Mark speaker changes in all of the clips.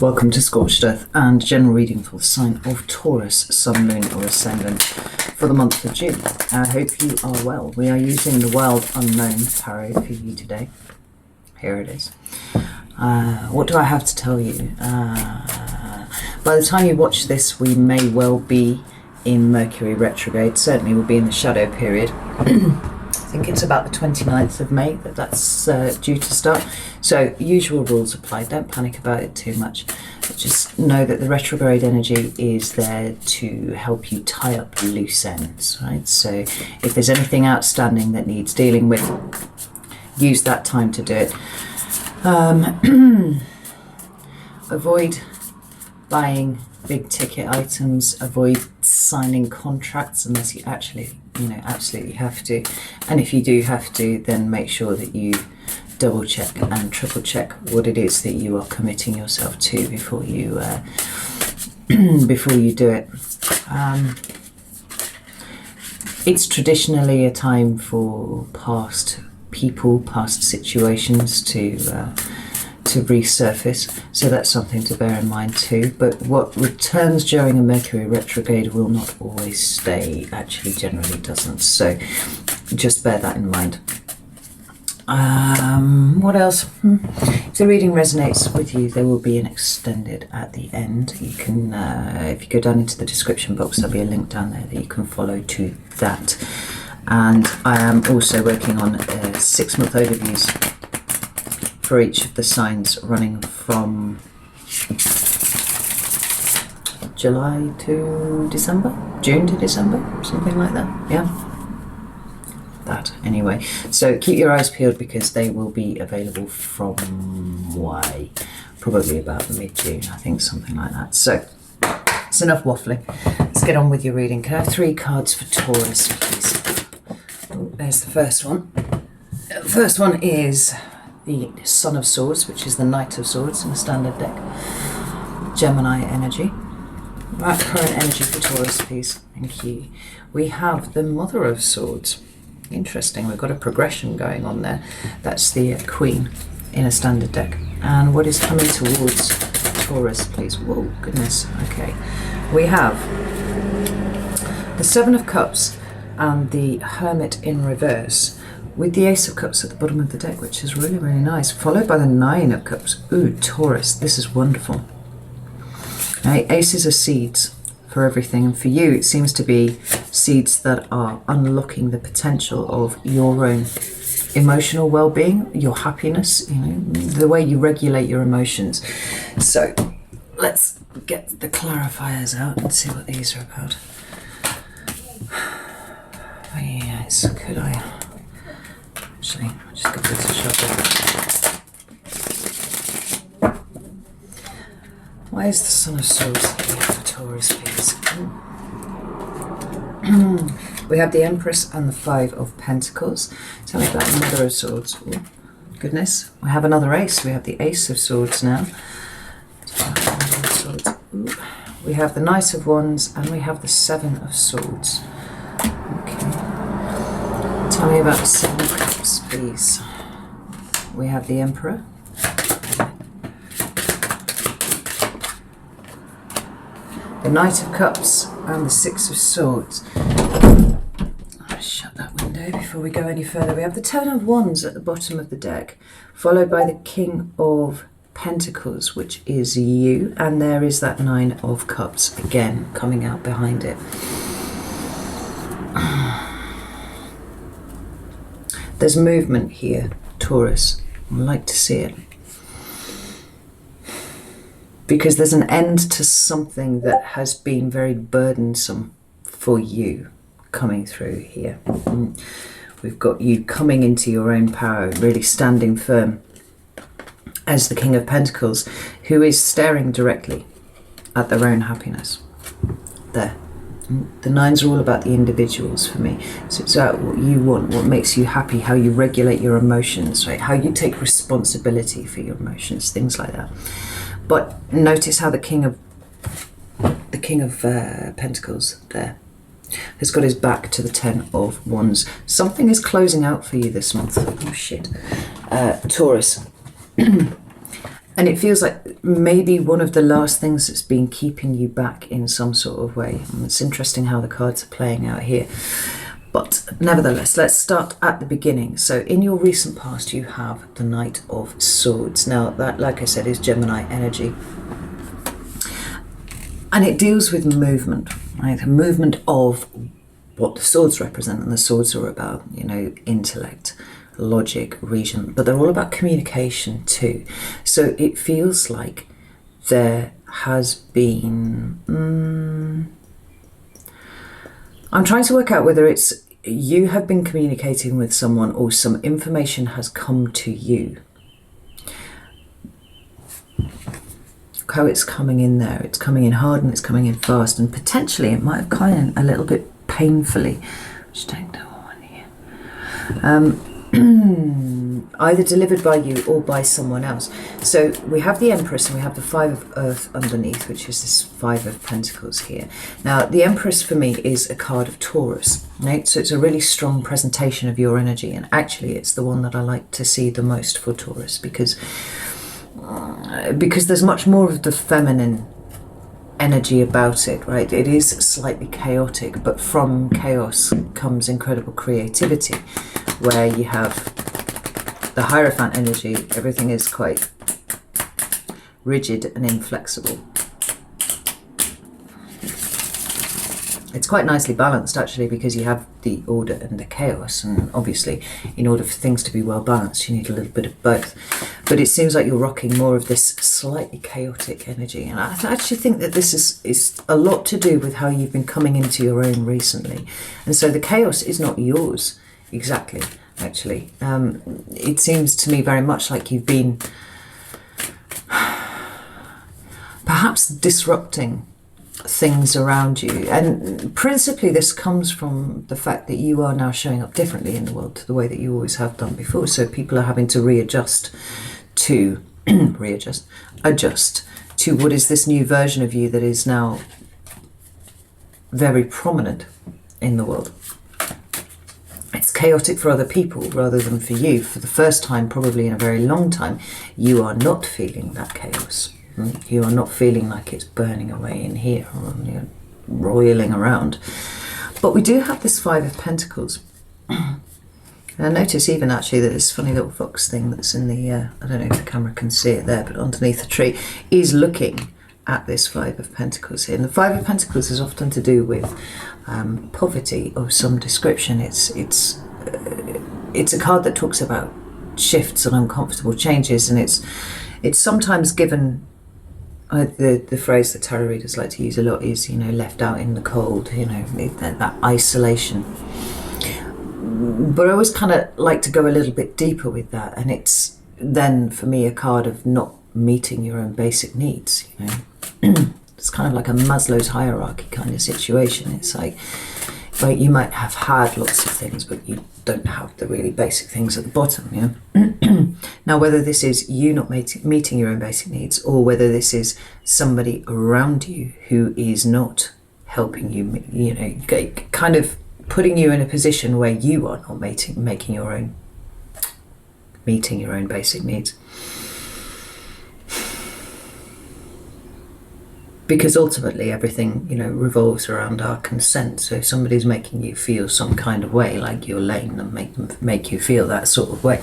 Speaker 1: Welcome to Scorched Earth and general reading for the sign of Taurus, Sun, Moon or Ascendant for the month of June. I hope you are well. We are using the Wild Unknown Tarot for you today. Here it is. What do I have to tell you? By the time you watch this, we may well be in Mercury retrograde. Certainly we'll be in the shadow period. I think it's about the 29th of May that's due to start. So usual rules apply. Don't panic about it too much. Just know that the retrograde energy is there to help you tie up loose ends, right? So if there's anything outstanding that needs dealing with, use that time to do it. Avoid buying big ticket items, avoid signing contracts unless you actually, absolutely have to. And if you do have to, then make sure that you double check and triple check what it is that you are committing yourself to before you do it. It's traditionally a time for past people, past situations to resurface, so that's something to bear in mind too. But what returns during a Mercury retrograde will not always stay, actually generally doesn't, so just bear that in mind. What else? If the reading resonates with you, there will be an extended at the end. You can, if you go down into the description box, there'll be a link down there that you can follow to that. And I am also working on 6-month overviews for each of the signs, running from July to December, June to December, something like that. Yeah, that anyway. So keep your eyes peeled because they will be available from probably about mid-June, I think, something like that. So it's enough waffling. Let's get on with your reading. Can I have 3 cards for Taurus, please? Oh, there's the first one. The first one is the Son of Swords, which is the Knight of Swords in the standard deck. Gemini energy. Right, current energy for Taurus, please. Thank you. We have the Mother of Swords. Interesting, we've got a progression going on there. That's the Queen in a standard deck. And what is coming towards Taurus, please? Whoa, goodness. Okay. We have the 7 of Cups and the Hermit in reverse, with the Ace of Cups at the bottom of the deck, which is really, really nice, followed by the 9 of Cups. Ooh, Taurus, this is wonderful. Now, aces are seeds for everything, and for you it seems to be seeds that are unlocking the potential of your own emotional well-being, your happiness, the way you regulate your emotions. So let's get the clarifiers out and see what these are about. Yes, could I... Actually, I'll just give this a shuffle. Why is the Son of Swords here for Taurus, please? We have the Empress and the 5 of Pentacles. Tell me about the Mother of Swords. Oh, goodness. We have another ace. We have the Ace of Swords now. We have the Knight of Wands and we have the 7 of Swords. Okay. Tell me about the 7 of Cups, please. We have the Emperor. The Knight of Cups and the 6 of Swords. I'll shut that window before we go any further. We have the 10 of Wands at the bottom of the deck, followed by the King of Pentacles, which is you, and there is that 9 of Cups again coming out behind it. There's movement here, Taurus. I'd like to see it. Because there's an end to something that has been very burdensome for you coming through here. We've got you coming into your own power, really standing firm as the King of Pentacles, who is staring directly at their own happiness. There. The 9s are all about the individuals for me. So it's about what you want, what makes you happy, how you regulate your emotions, right? How you take responsibility for your emotions, things like that. But notice how the King of Pentacles there has got his back to the 10 of Wands. Something is closing out for you this month. Oh shit. Taurus. And it feels like maybe one of the last things that's been keeping you back in some sort of way. And it's interesting how the cards are playing out here. But nevertheless, let's start at the beginning. So in your recent past, you have the Knight of Swords. Now, that, like I said, is Gemini energy. And it deals with movement, right? A movement of what the swords represent. And the swords are about, you know, intellect, logic, reason. But they're all about communication too. So it feels like there has been... I'm trying to work out whether it's you have been communicating with someone or some information has come to you. Look how it's coming in there. It's coming in hard and it's coming in fast, and potentially it might have come in a little bit painfully. Just take that one here. Either delivered by you or by someone else. So we have the Empress and we have the Five of Earth underneath, which is this Five of Pentacles here. Now, the Empress for me is a card of Taurus, right? So it's a really strong presentation of your energy, and actually it's the one that I like to see the most for Taurus, because there's much more of the feminine energy about it, right? It is slightly chaotic, but from chaos comes incredible creativity, where you have the Hierophant energy. Everything is quite rigid and inflexible. It's quite nicely balanced actually, because you have the order and the chaos, and obviously in order for things to be well balanced you need a little bit of both. But it seems like you're rocking more of this slightly chaotic energy, and I actually think that this is a lot to do with how you've been coming into your own recently. And so the chaos is not yours exactly, actually. It seems to me very much like you've been perhaps disrupting things around you, and principally this comes from the fact that you are now showing up differently in the world to the way that you always have done before. So people are having to adjust to what is this new version of you that is now very prominent in the world. It's chaotic for other people rather than for you. For the first time, probably in a very long time, you are not feeling that chaos. You are not feeling like it's burning away in here or you're roiling around. But we do have this Five of Pentacles. And I notice even actually that this funny little fox thing that's in the, I don't know if the camera can see it there, but underneath the tree is looking at this Five of Pentacles here. And the Five of Pentacles is often to do with poverty of some description. It's a card that talks about shifts and uncomfortable changes, and it's sometimes given the phrase that tarot readers like to use a lot is, you know, left out in the cold, you know, that isolation. But I always kind of like to go a little bit deeper with that, and it's then for me a card of not meeting your own basic needs, you know. It's kind of like a Maslow's hierarchy kind of situation. It's like you might have had lots of things, but you don't have the really basic things at the bottom, you know. Now, whether this is you not meeting your own basic needs, or whether this is somebody around you who is not helping you, you know, kind of putting you in a position where you are not meeting your own basic needs. Because ultimately everything, you know, revolves around our consent. So if somebody's making you feel some kind of way, like you're letting them make you feel that sort of way.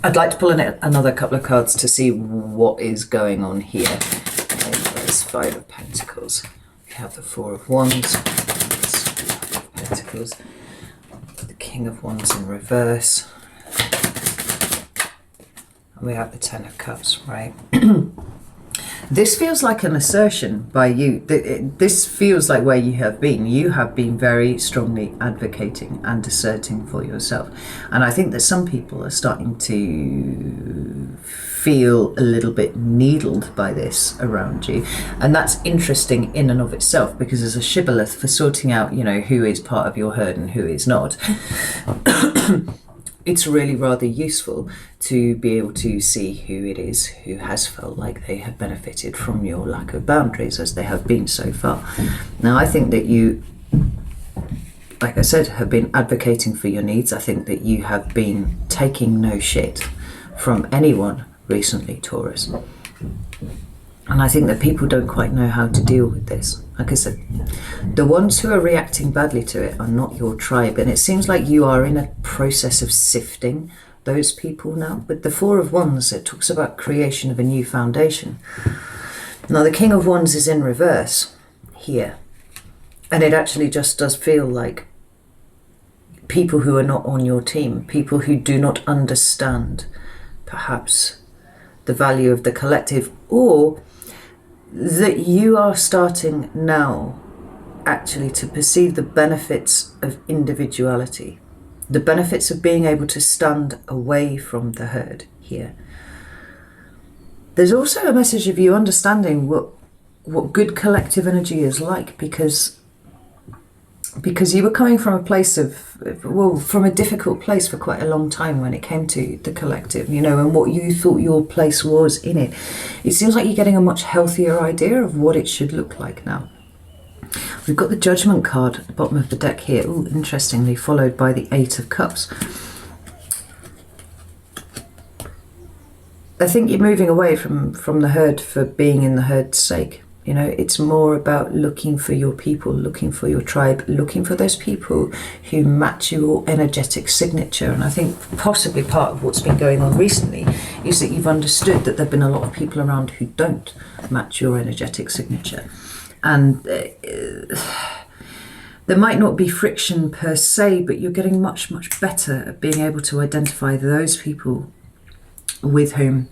Speaker 1: I'd like to pull in another couple of cards to see what is going on here. Okay, there's Five of Pentacles. We have the Four of Wands, Five of Pentacles, the King of Wands in reverse, and we have the Ten of Cups, right? This feels like an assertion by you. This feels like where you have been. You have been very strongly advocating and asserting for yourself. And I think that some people are starting to feel a little bit needled by this around you. And that's interesting in and of itself, because there's a shibboleth for sorting out, you know, who is part of your herd and who is not. It's really rather useful to be able to see who it is who has felt like they have benefited from your lack of boundaries, as they have been so far. Now, I think that you, like I said, have been advocating for your needs. I think that you have been taking no shit from anyone recently, Taurus. And I think that people don't quite know how to deal with this. Like I said, the ones who are reacting badly to it are not your tribe. And it seems like you are in a process of sifting those people now. With the Four of Wands, it talks about creation of a new foundation. Now, the King of Wands is in reverse here. And it actually just does feel like people who are not on your team, people who do not understand, perhaps, the value of the collective, or that you are starting now actually to perceive the benefits of individuality, the benefits of being able to stand away from the herd here. There's also a message of you understanding what good collective energy is like, because you were coming from a place of, well, from a difficult place for quite a long time when it came to the collective, you know, and what you thought your place was in it. It seems like you're getting a much healthier idea of what it should look like now. We've got the Judgment card at the bottom of the deck here, ooh, interestingly, followed by the Eight of Cups. I think you're moving away from the herd for being in the herd's sake. You know, it's more about looking for your people, looking for your tribe, looking for those people who match your energetic signature. And I think possibly part of what's been going on recently is that you've understood that there have been a lot of people around who don't match your energetic signature. And there might not be friction per se, but you're getting much, much better at being able to identify those people with whom,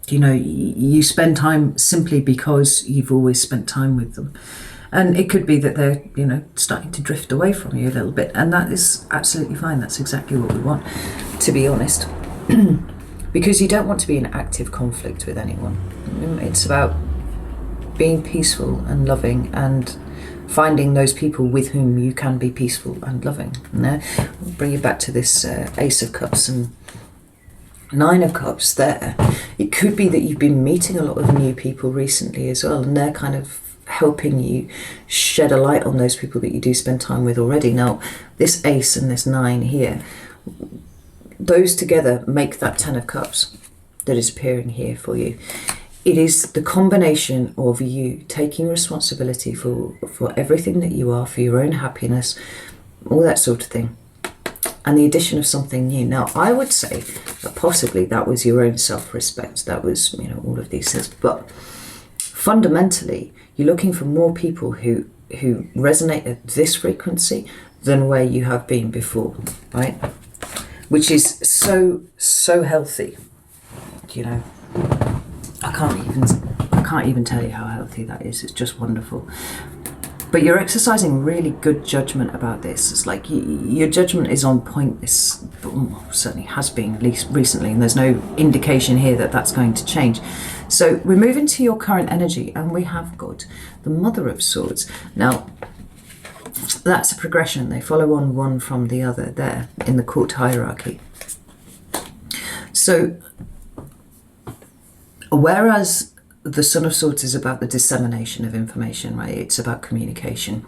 Speaker 1: you know, you spend time simply because you've always spent time with them. And it could be that they're, you know, starting to drift away from you a little bit. And that is absolutely fine. That's exactly what we want, to be honest. Because you don't want to be in active conflict with anyone. It's about being peaceful and loving and finding those people with whom you can be peaceful and loving. Now, we'll bring you back to this Ace of Cups and Nine of Cups there. It could be that you've been meeting a lot of new people recently as well, and they're kind of helping you shed a light on those people that you do spend time with already. Now, this Ace and this Nine here, those together make that Ten of Cups that is appearing here for you. It is the combination of you taking responsibility for everything that you are, for your own happiness, all that sort of thing, and the addition of something new. Now, I would say that possibly that was your own self-respect. That was, you know, all of these things. But fundamentally, you're looking for more people who resonate at this frequency than where you have been before, right? Which is so healthy, you know. I can't even tell you how healthy that is. It's just wonderful. But you're exercising really good judgment about this. It's like your judgment is on point. This certainly has been, at least recently, and there's no indication here that that's going to change. So we move into your current energy, and we have got the Mother of Swords. Now, that's a progression. They follow on one from the other there in the court hierarchy. So, whereas the Son of Swords is about the dissemination of information, right? It's about communication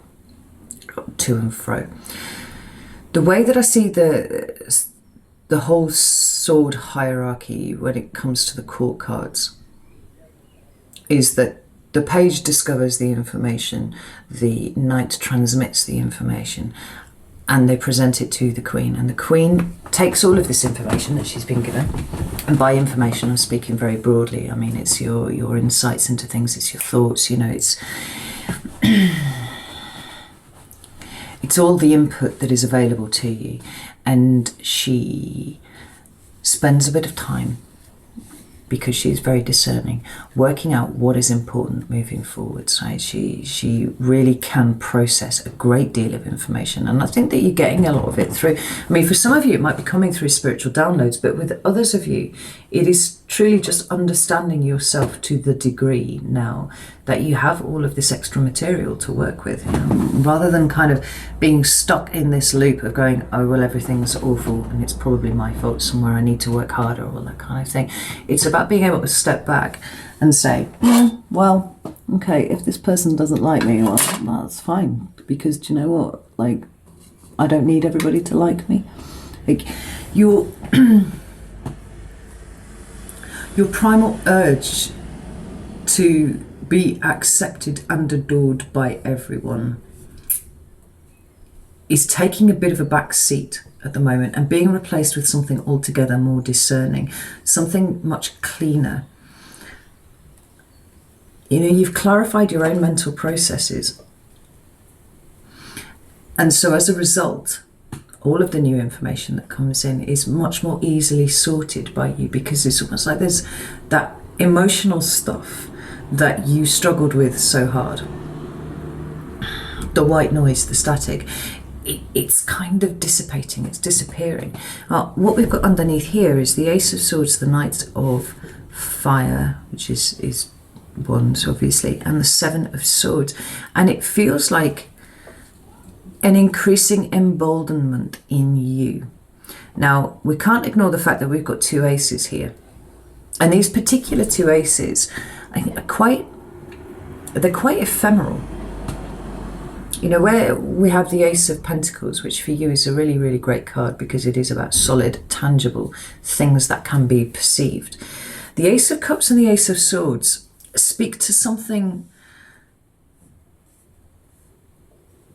Speaker 1: to and fro. The way that I see the whole sword hierarchy when it comes to the court cards is that the page discovers the information, the knight transmits the information, and they present it to the Queen. And the Queen takes all of this information that she's been given. And by information, I'm speaking very broadly. I mean, it's your insights into things, it's your thoughts, you know, it's all the input that is available to you. And she spends a bit of time, because she's very discerning, working out what is important moving forwards, right? She really can process a great deal of information, and I think that you're getting a lot of it through. I mean, for some of you, it might be coming through spiritual downloads, but with others of you, it is truly just understanding yourself to the degree now that you have all of this extra material to work with, you know, rather than kind of being stuck in this loop of going, oh, well, everything's awful and it's probably my fault somewhere, I need to work harder, all that kind of thing. It's about being able to step back and say, well, okay, if this person doesn't like me, well, that's fine, because do you know what? Like, I don't need everybody to like me. Like, your primal urge to be accepted and adored by everyone is taking a bit of a back seat at the moment and being replaced with something altogether more discerning, something much cleaner. You know, you've clarified your own mental processes. And so as a result, all of the new information that comes in is much more easily sorted by you, because it's almost like there's that emotional stuff that you struggled with so hard. The white noise, the static, it's kind of dissipating, it's disappearing. What we've got underneath here is the Ace of Swords, the Knight of Fire, which is Wands, obviously, and the Seven of Swords. And it feels like an increasing emboldenment in you. Now, we can't ignore the fact that we've got two aces here. And these particular two aces, I think, they're quite ephemeral. You know, where we have the Ace of Pentacles, which for you is a really, really great card because it is about solid, tangible things that can be perceived. The Ace of Cups and the Ace of Swords speak to something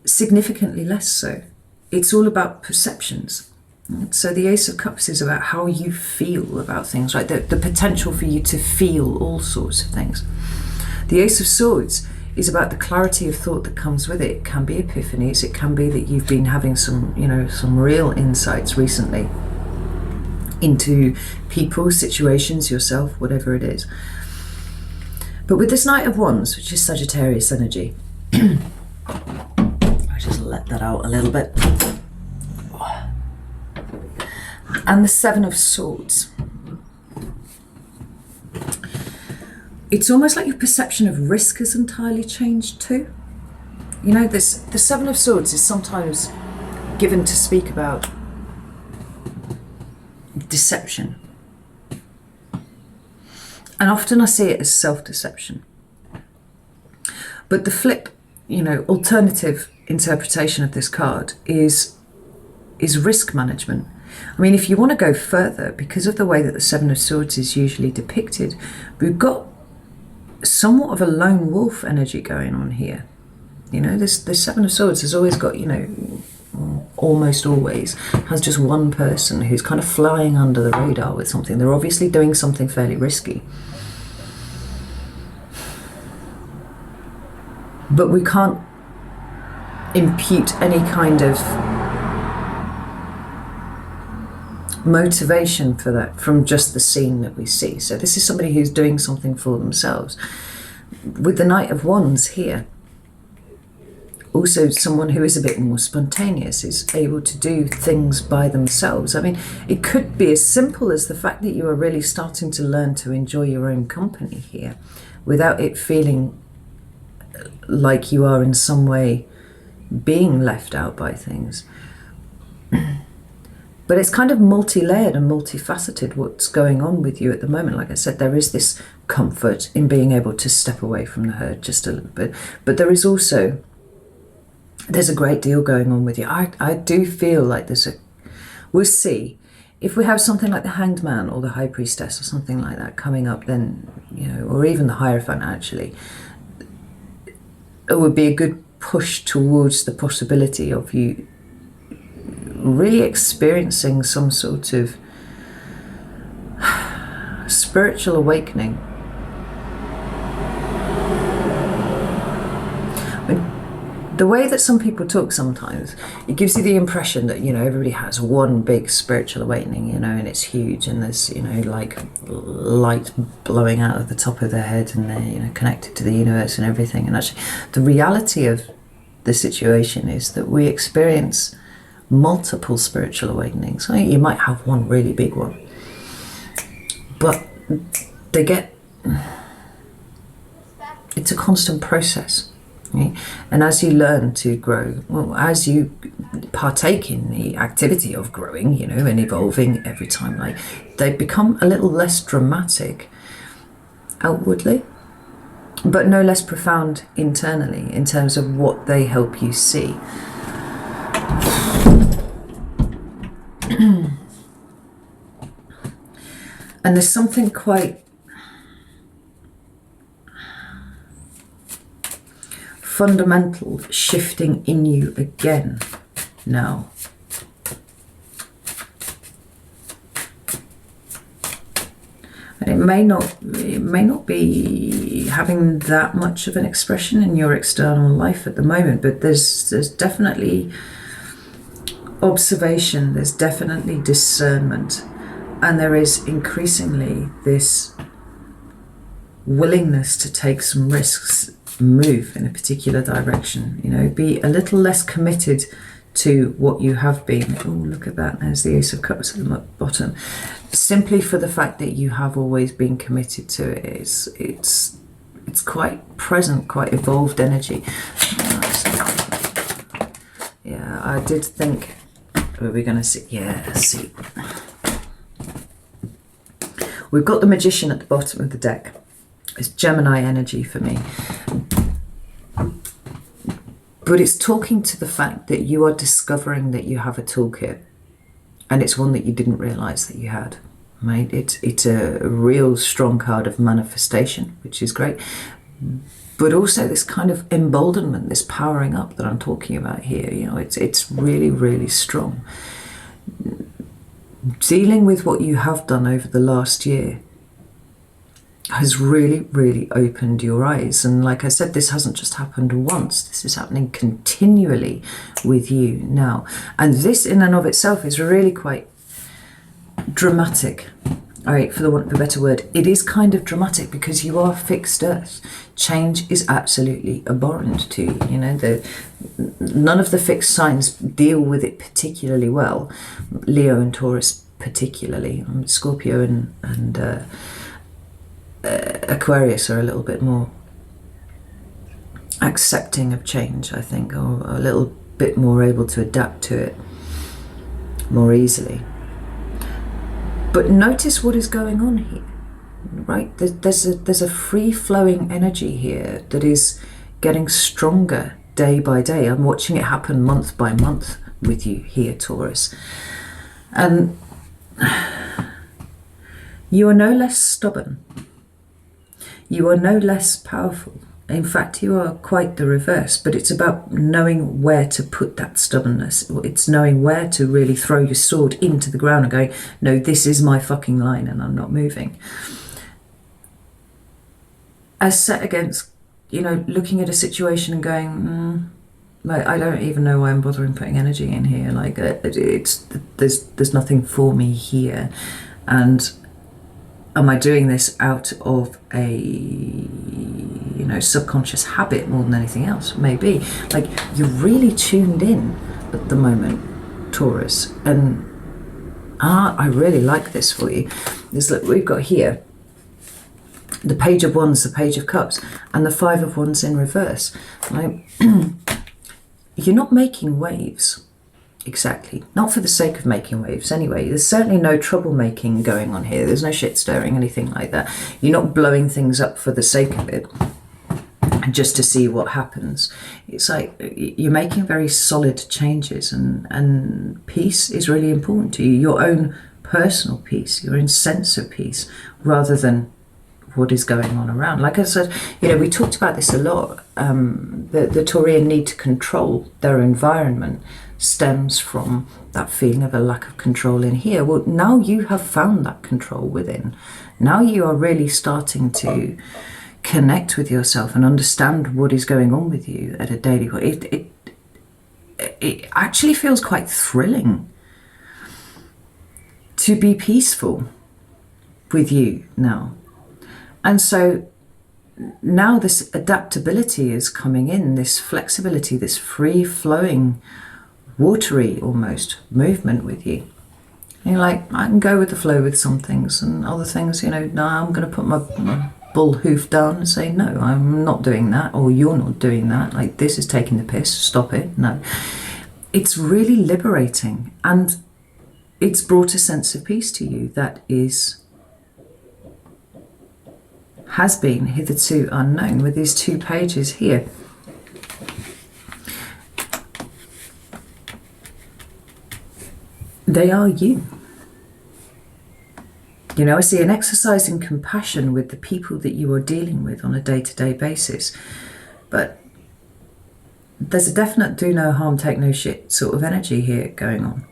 Speaker 1: significantly less so. It's all about perceptions. So the Ace of Cups is about how you feel about things, right? The potential for you to feel all sorts of things. The Ace of Swords is about the clarity of thought that comes with it. It can be epiphanies. It can be that you've been having some, you know, some real insights recently into people, situations, yourself, whatever it is. But with this Knight of Wands, which is Sagittarius energy, I just let that out a little bit. And the Seven of Swords. It's almost like your perception of risk has entirely changed too. You know, the Seven of Swords is sometimes given to speak about deception. And often I see it as self-deception. But the flip, you know, alternative interpretation of this card is risk management. I mean, if you want to go further, because of the way that the Seven of Swords is usually depicted, we've got somewhat of a lone wolf energy going on here. You know, this Seven of Swords has always got, you know, almost always has just one person who's kind of flying under the radar with something. They're obviously doing something fairly risky. But we can't impute any kind of motivation for that from just the scene that we see. So this is somebody who's doing something for themselves. With the Knight of Wands here, also someone who is a bit more spontaneous, is able to do things by themselves. I mean, it could be as simple as the fact that you are really starting to learn to enjoy your own company here without it feeling like you are in some way being left out by things. But it's kind of multi-layered and multifaceted what's going on with you at the moment. Like I said, there is this comfort in being able to step away from the herd just a little bit. But there is also, there's a great deal going on with you. I do feel like we'll see. If we have something like the Hanged Man or the High Priestess or something like that coming up, then, you know, or even the Hierophant actually, it would be a good push towards the possibility of you really experiencing some sort of spiritual awakening. I mean, the way that some people talk sometimes, it gives you the impression that, you know, everybody has one big spiritual awakening, you know, and it's huge, and there's, you know, like light blowing out of the top of their head, and they're, you know, connected to the universe and everything. And actually, the reality of the situation is that we experience multiple spiritual awakenings. I mean, you might have one really big one, but it's a constant process. Right? And as you learn to grow, well, as you partake in the activity of growing, you know, and evolving every time, like, they become a little less dramatic outwardly, but no less profound internally in terms of what they help you see. And there's something quite fundamental shifting in you again now. And it may not be having that much of an expression in your external life at the moment, but there's definitely observation, there's definitely discernment, and there is increasingly this willingness to take some risks, move in a particular direction, you know, be a little less committed to what you have been. Oh, look at that, there's the Ace of Cups at the bottom. Simply for the fact that you have always been committed to it. It's quite present, quite evolved energy. Yeah, I did think, were we going to see? Yeah, see. We've got the Magician at the bottom of the deck. It's Gemini energy for me. But it's talking to the fact that you are discovering that you have a toolkit, and it's one that you didn't realise that you had. Right? It's a real strong card of manifestation, which is great. But also this kind of emboldenment, this powering up that I'm talking about here. You know, it's really, really strong. Dealing with what you have done over the last year has really, really opened your eyes. And like I said, this hasn't just happened once. This is happening continually with you now. And this in and of itself is really quite dramatic. All right, for the want of a better word, it is kind of dramatic because you are fixed earth. Change is absolutely abhorrent to you. You know, none of the fixed signs deal with it particularly well. Leo and Taurus particularly. Scorpio and Aquarius are a little bit more accepting of change, I think, or a little bit more able to adapt to it more easily. But notice what is going on here, right? There's a free-flowing energy here that is getting stronger day by day. I'm watching it happen month by month with you here, Taurus. And you are no less stubborn. You are no less powerful. In fact, you are quite the reverse, but it's about knowing where to put that stubbornness. It's knowing where to really throw your sword into the ground and going, no, this is my fucking line and I'm not moving. As set against, you know, looking at a situation and going, like, I don't even know why I'm bothering putting energy in here. Like, there's nothing for me here. And am I doing this out of a, you know, subconscious habit more than anything else? Maybe. Like, you're really tuned in at the moment, Taurus. And I really like this for you. This, look, we've got here the Page of Wands, the Page of Cups, and the Five of Wands in reverse. Right? You're not making waves. Exactly. Not for the sake of making waves anyway. There's certainly no troublemaking going on here. There's no shit stirring, anything like that. You're not blowing things up for the sake of it, just to see what happens. It's like you're making very solid changes, and peace is really important to you. Your own personal peace, your own sense of peace, rather than what is going on around. Like I said, you know, we talked about this a lot. The Taurian need to control their environment stems from that feeling of a lack of control in here. Well, now you have found that control within. Now you are really starting to connect with yourself and understand what is going on with you at a daily level. It actually feels quite thrilling to be peaceful with you now. And so now this adaptability is coming in, this flexibility, this free-flowing, watery almost movement with you. And you're like, I can go with the flow with some things, and other things, you know, no, I'm going to put my bull hoof down and say, no, I'm not doing that, or you're not doing that. Like, this is taking the piss, stop it. No. It's really liberating, and it's brought a sense of peace to you that has been hitherto unknown with these two pages here. They are you. You know, I see an exercise in compassion with the people that you are dealing with on a day-to-day basis. But there's a definite do no harm, take no shit sort of energy here going on.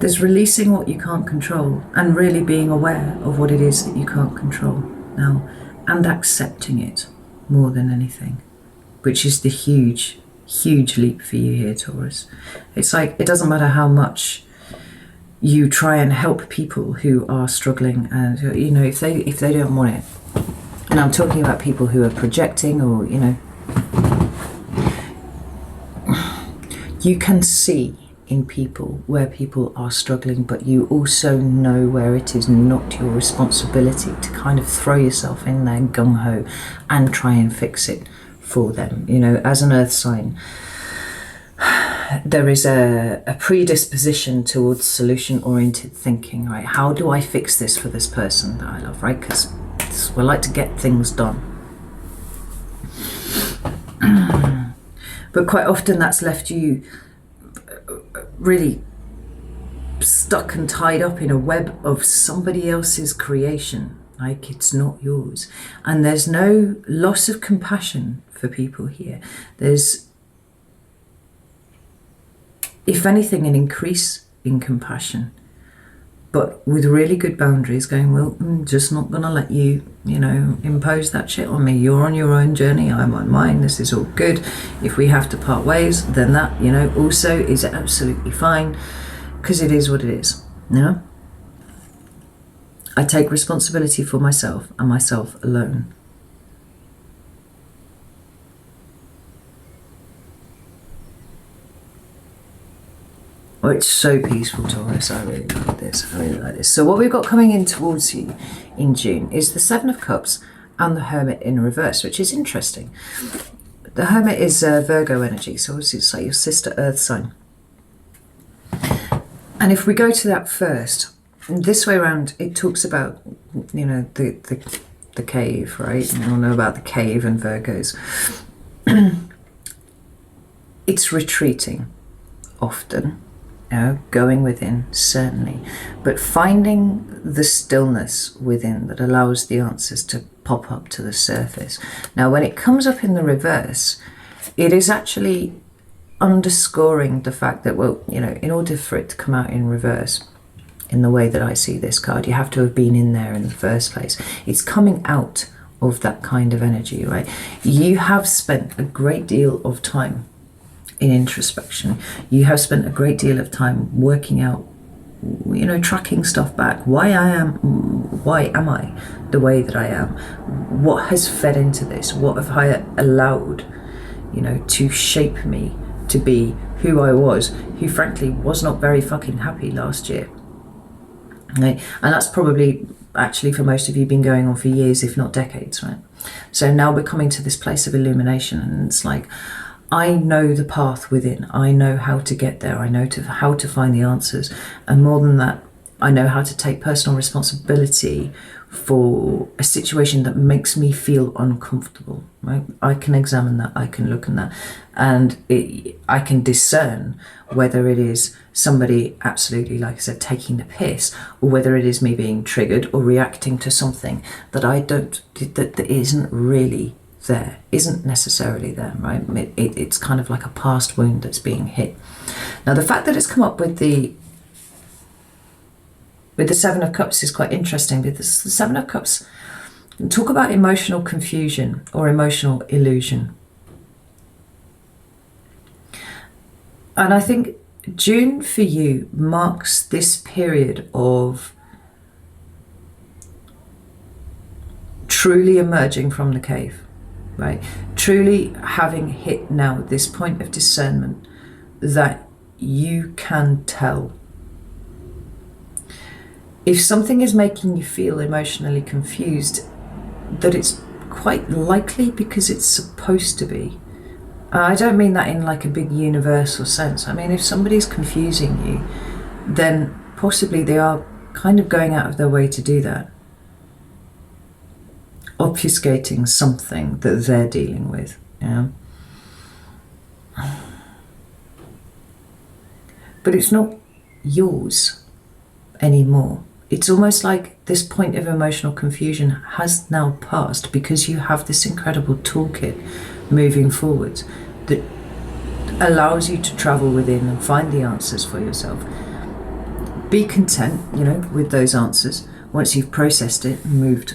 Speaker 1: There's releasing what you can't control and really being aware of what it is that you can't control now, and accepting it more than anything, which is the huge, huge leap for you here, Taurus. It's like, it doesn't matter how much you try and help people who are struggling, and you know, if they don't want it, and I'm talking about people who are projecting, or you know, you can see in people where people are struggling, but you also know where it is not your responsibility to kind of throw yourself in there gung-ho and try and fix it for them. You know, as an earth sign, there is a predisposition towards solution-oriented thinking, right? How do I fix this for this person that I love, right? Because we like to get things done. But quite often that's left you really stuck and tied up in a web of somebody else's creation, like it's not yours. And there's no loss of compassion for people here. There's, if anything, an increase in compassion, but with really good boundaries, going, well, I'm just not going to let you, you know, impose that shit on me. You're on your own journey, I'm on mine, this is all good. If we have to part ways, then that, you know, also is absolutely fine, because it is what it is, you know? I take responsibility for myself and myself alone. Oh, it's so peaceful, Taurus. I really like this. I really like this. So what we've got coming in towards you in June is the Seven of Cups and the Hermit in reverse, which is interesting. The Hermit is Virgo energy, so obviously it's like your sister Earth sign. And if we go to that first, this way around, it talks about, you know, the cave, right? You all know about the cave and Virgos. It's retreating often. You know, going within, certainly, but finding the stillness within that allows the answers to pop up to the surface. Now, when it comes up in the reverse, it is actually underscoring the fact that, well, you know, in order for it to come out in reverse, in the way that I see this card, you have to have been in there in the first place. It's coming out of that kind of energy, right? You have spent a great deal of time in introspection. You have spent a great deal of time working out, you know, tracking stuff back. Why am I the way that I am? What has fed into this? What have I allowed, you know, to shape me to be who I was, who frankly was not very fucking happy last year. Okay? And that's probably actually for most of you been going on for years, if not decades, right? So now we're coming to this place of illumination, and it's like, I know the path within. I know how to get there. I know how to find the answers. And more than that, I know how to take personal responsibility for a situation that makes me feel uncomfortable, right? I can examine that. I can look at that. And I can discern whether it is somebody absolutely, like I said, taking the piss, or whether it is me being triggered or reacting to something that that isn't really there, isn't necessarily there, right? It's kind of like a past wound that's being hit. Now, the fact that it's come up with the Seven of Cups is quite interesting, because the Seven of Cups talk about emotional confusion or emotional illusion. And I think June for you marks this period of truly emerging from the cave. Right, truly having hit now this point of discernment that you can tell. If something is making you feel emotionally confused, that it's quite likely because it's supposed to be. I don't mean that in like a big universal sense. I mean, if somebody's confusing you, then possibly they are kind of going out of their way to do that, obfuscating something that they're dealing with. Yeah. But it's not yours anymore. it's almost like this point of emotional confusion has now passed because you have this incredible toolkit moving forward that allows you to travel within and find the answers for yourself. Be content, you know, with those answers once you've processed it and moved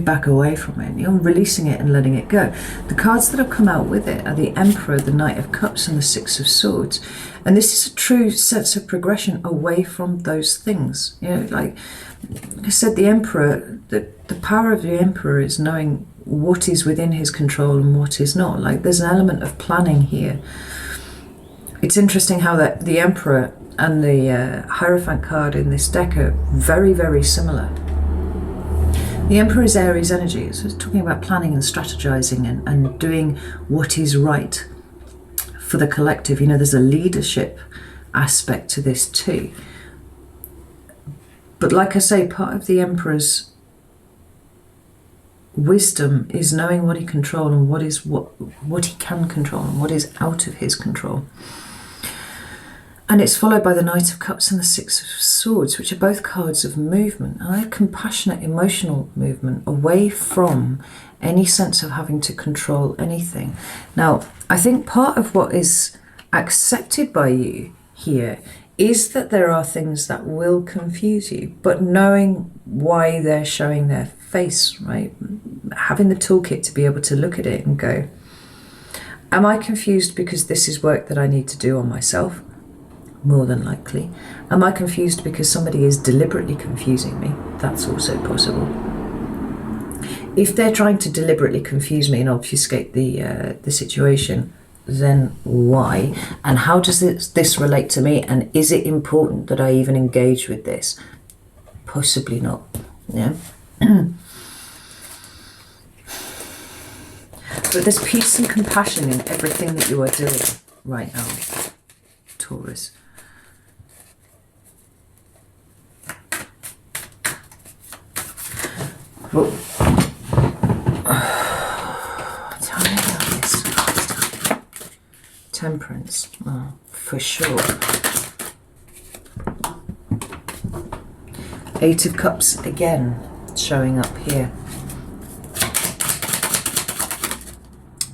Speaker 1: back away from it. You're releasing it and letting it go. The cards that have come out with it are the Emperor, the Knight of Cups, and the Six of Swords. And this is a true sense of progression away from those things. You know, like I said, the Emperor, the power of the Emperor is knowing what is within his control and what is not. Like there's an element of planning here. It's interesting how that the Emperor and the Hierophant card in this deck are very, very similar. The Emperor is Aries energy, so it's talking about planning and strategizing and doing what is right for the collective. You know, there's a leadership aspect to this too. But like I say, part of the Emperor's wisdom is knowing what he controls and what he can control and what is out of his control. And it's followed by the Knight of Cups and the Six of Swords, which are both cards of movement. And a compassionate, emotional movement away from any sense of having to control anything. Now, I think part of what is accepted by you here is that there are things that will confuse you, but knowing why they're showing their face, right? Having the toolkit to be able to look at it and go, am I confused because this is work that I need to do on myself? More than likely. Am I confused because somebody is deliberately confusing me? That's also possible. If they're trying to deliberately confuse me and obfuscate the situation, then why? And how does this relate to me? And is it important that I even engage with this? Possibly not. Yeah. But there's peace and compassion in everything that you are doing right now, Taurus. Well, tell me about this. Temperance, for sure. Eight of Cups again showing up here.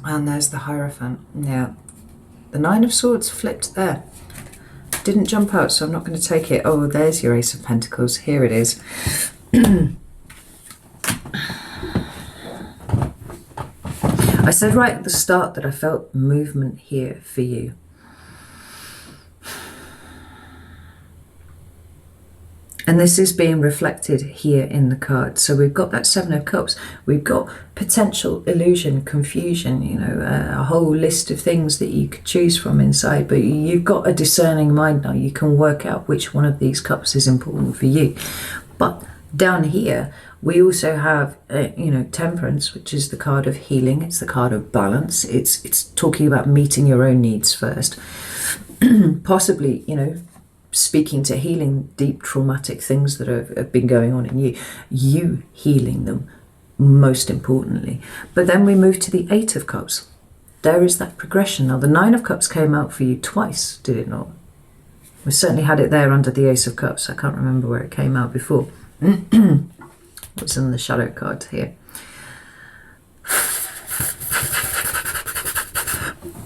Speaker 1: And there's the Hierophant. Now, the Nine of Swords flipped there. Didn't jump out, so I'm not going to take it. Oh, there's your Ace of Pentacles. Here it is. I said right at the start that I felt movement here for you. And this is being reflected here in the card. So we've got that Seven of Cups. We've got potential illusion, confusion, you know, a whole list of things that you could choose from inside. But you've got a discerning mind now. You can work out which one of these cups is important for you. But down here, we also have, you know, Temperance, which is the card of healing. It's the card of balance. It's talking about meeting your own needs first. Possibly, you know, speaking to healing deep traumatic things that have been going on in you healing them, most importantly. But then we move to the Eight of Cups. There is that progression. Now, the Nine of Cups came out for you twice, did it not? We certainly had it there under the Ace of Cups. I can't remember where it came out before. What's in the shadow card here?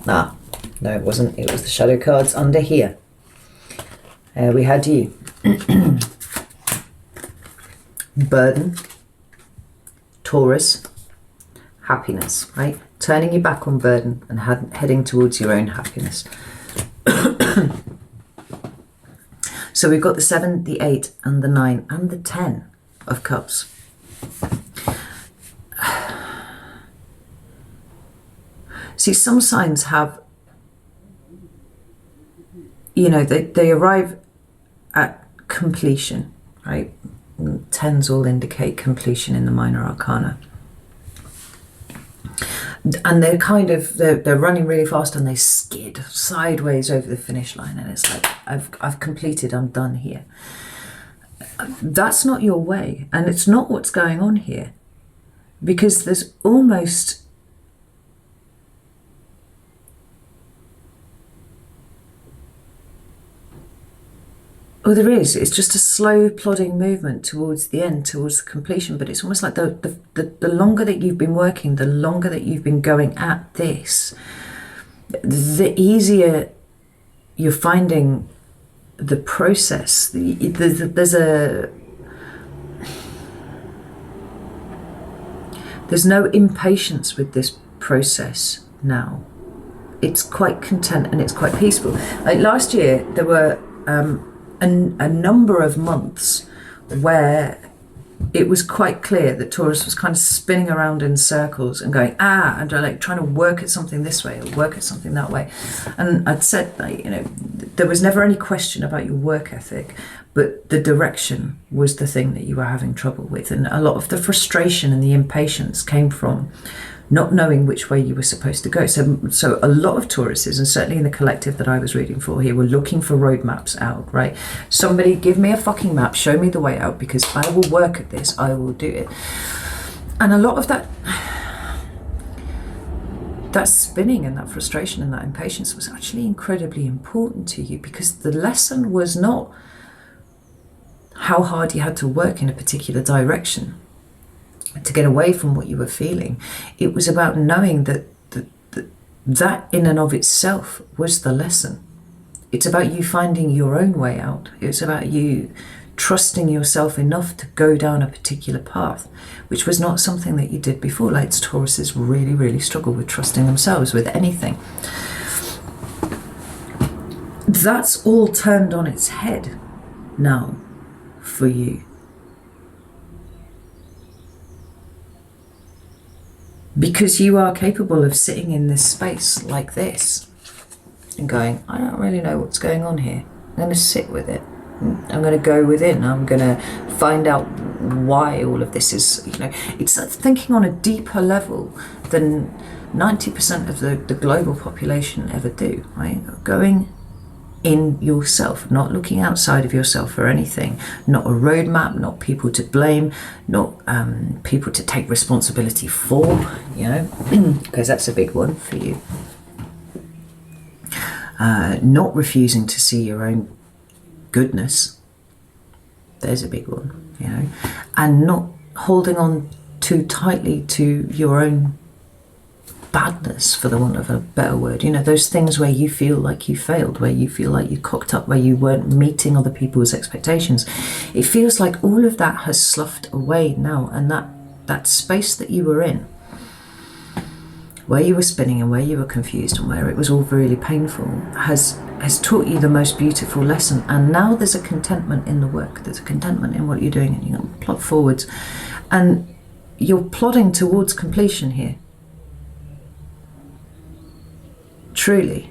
Speaker 1: Ah, no, it wasn't. It was the shadow cards under here. We had you. Burden, Taurus, happiness, right? Turning your back on burden and heading towards your own happiness. So we've got the 7, the 8, and the 9, and the 10 of Cups. See, some signs have, you know, they arrive at completion, right? 10s all indicate completion in the minor arcana. And they're kind of, they're running really fast and they skid sideways over the finish line. And it's like, I've completed, I'm done here. That's not your way. And it's not what's going on here. Because there's almost, Oh, there is. It's just a slow, plodding movement towards the end, towards the completion. But it's almost like the longer that you've been working, the longer that you've been going at this, the easier you're finding the process. There's no impatience with this process now. It's quite content and it's quite peaceful. Like last year, there were a number of months where it was quite clear that Taurus was kind of spinning around in circles and going, and like trying to work at something this way or work at something that way. And I'd said, like, there was never any question about your work ethic, but the direction was the thing that you were having trouble with. And a lot of the frustration and the impatience came from not knowing which way you were supposed to go. So a lot of Tauruses, and certainly in the collective that I was reading for here, were looking for roadmaps out, right? Somebody give me a fucking map, show me the way out, because I will work at this, I will do it. And a lot of that spinning and that frustration and that impatience was actually incredibly important to you, because the lesson was not how hard you had to work in a particular direction to get away from what you were feeling. It was about knowing that in and of itself was the lesson. It's about you finding your own way out. It's about you trusting yourself enough to go down a particular path, which was not something that you did before. Like Tauruses really, really struggle with trusting themselves with anything. That's all turned on its head now for you. Because you are capable of sitting in this space like this and going, I don't really know what's going on here. I'm going to sit with it. I'm going to go within. I'm going to find out why all of this is, it's thinking on a deeper level than 90% of the global population ever do, right? Going in yourself, not looking outside of yourself for anything, not a roadmap, not people to blame, not people to take responsibility for, because that's a big one for you. Not refusing to see your own goodness, there's a big one, and not holding on too tightly to your own badness, for the want of a better word. Those things where you feel like you failed, where you feel like you cocked up, where you weren't meeting other people's expectations. It feels like all of that has sloughed away now, and that space that you were in, where you were spinning and where you were confused and where it was all really painful, has taught you the most beautiful lesson. And now there's a contentment in the work, there's a contentment in what you're doing, and you're going to plod forwards, and you're plodding towards completion here. Truly.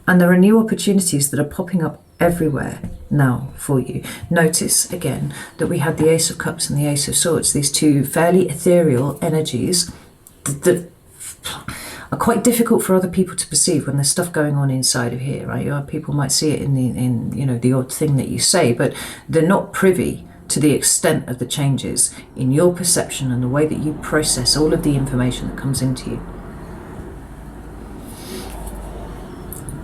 Speaker 1: And there are new opportunities that are popping up everywhere now for you. Notice again that we had the Ace of Cups and the Ace of Swords, these two fairly ethereal energies that are quite difficult for other people to perceive when there's stuff going on inside of here, right? People might see it in the odd thing that you say, but they're not privy to the extent of the changes in your perception and the way that you process all of the information that comes into you.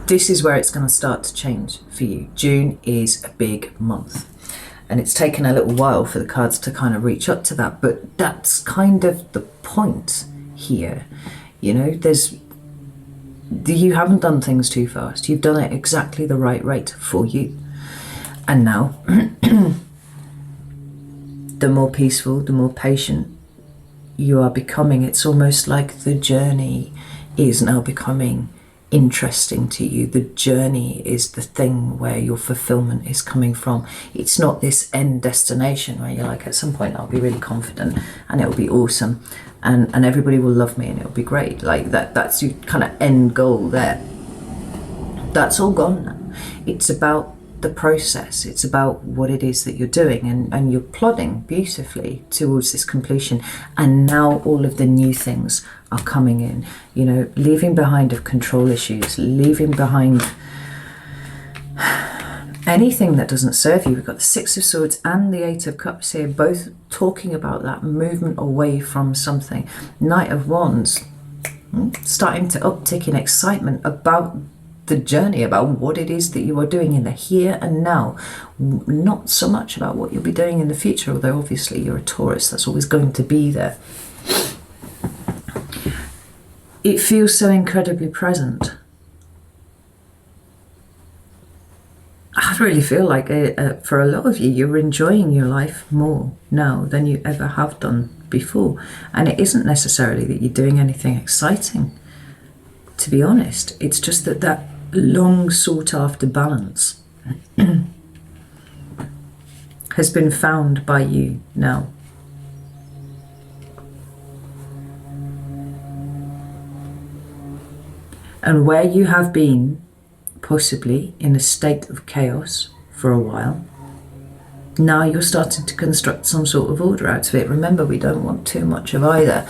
Speaker 1: This is where it's going to start to change for you. June is a big month, and it's taken a little while for the cards to kind of reach up to that, but that's kind of the point here. You haven't done things too fast. You've done it exactly the right rate for you. And now, the more peaceful, the more patient you are becoming. It's almost like the journey is now becoming interesting to you. The journey is the thing where your fulfillment is coming from. It's not this end destination where you're like, at some point I'll be really confident and it'll be awesome and everybody will love me and it'll be great. Like that's your kind of end goal there. That's all gone now. It's about the process. It's about what it is that you're doing, and you're plodding beautifully towards this completion. And now all of the new things are coming in, leaving behind of control issues, leaving behind anything that doesn't serve you. We've got the Six of Swords and the Eight of Cups here, both talking about that movement away from something. Knight of Wands, starting to uptick in excitement about the journey, about what it is that you are doing in the here and now, not so much about what you'll be doing in the future, although obviously you're a Taurus, that's always going to be there. It feels so incredibly present. I really feel like for a lot of you, you're enjoying your life more now than you ever have done before. And it isn't necessarily that you're doing anything exciting, to be honest. It's just that long sought after balance has been found by you now. And where you have been possibly in a state of chaos for a while, now you're starting to construct some sort of order out of it. Remember, we don't want too much of either.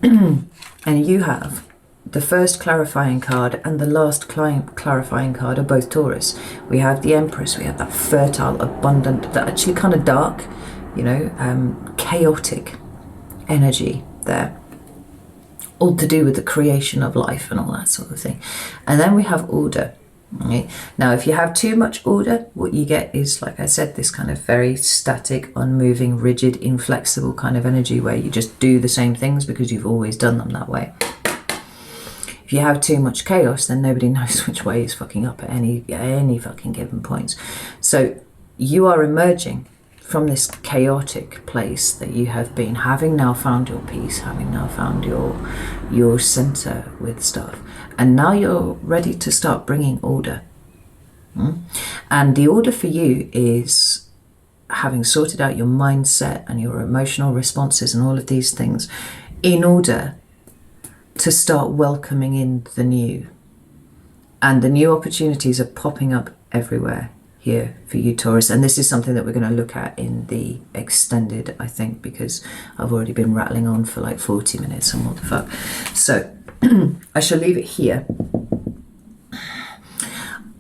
Speaker 1: And you have the first clarifying card and the last clarifying card are both Taurus. We have the Empress, we have that fertile, abundant, that actually kind of dark, chaotic energy there. All to do with the creation of life and all that sort of thing. And then we have order. Okay. Now, if you have too much order, what you get is, like I said, this kind of very static, unmoving, rigid, inflexible kind of energy where you just do the same things because you've always done them that way. If you have too much chaos, then nobody knows which way is fucking up at any fucking given points. So you are emerging from this chaotic place that you have been, having now found your peace, having now found your center with stuff. And now you're ready to start bringing order. And the order for you is having sorted out your mindset and your emotional responses and all of these things in order to start welcoming in the new. And the new opportunities are popping up everywhere here for you, Taurus. And this is something that we're going to look at in the extended, I think, because I've already been rattling on for like 40 minutes and what the fuck. So I shall leave it here.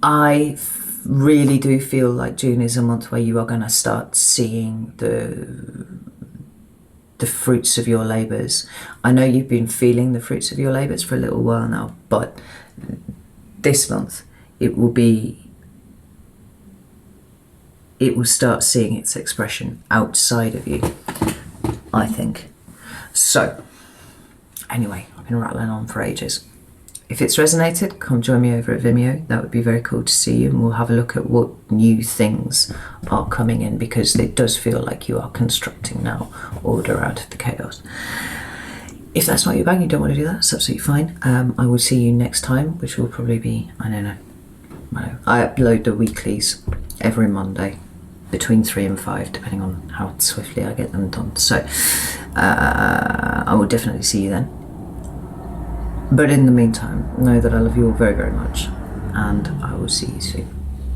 Speaker 1: I really do feel like June is a month where you are going to start seeing the fruits of your labours. I know you've been feeling the fruits of your labours for a little while now, but this month it will start seeing its expression outside of you, I think. So anyway, I've been rattling on for ages. If it's resonated, come join me over at Vimeo. That would be very cool to see you, and we'll have a look at what new things are coming in, because it does feel like you are constructing now order out of the chaos. If that's not your bag, you don't want to do that, it's absolutely fine. I will see you next time, which will probably be, I don't know. I upload the weeklies every Monday between 3 and 5, depending on how swiftly I get them done. So I will definitely see you then. But in the meantime, know that I love you all very, very much, and I will see you soon.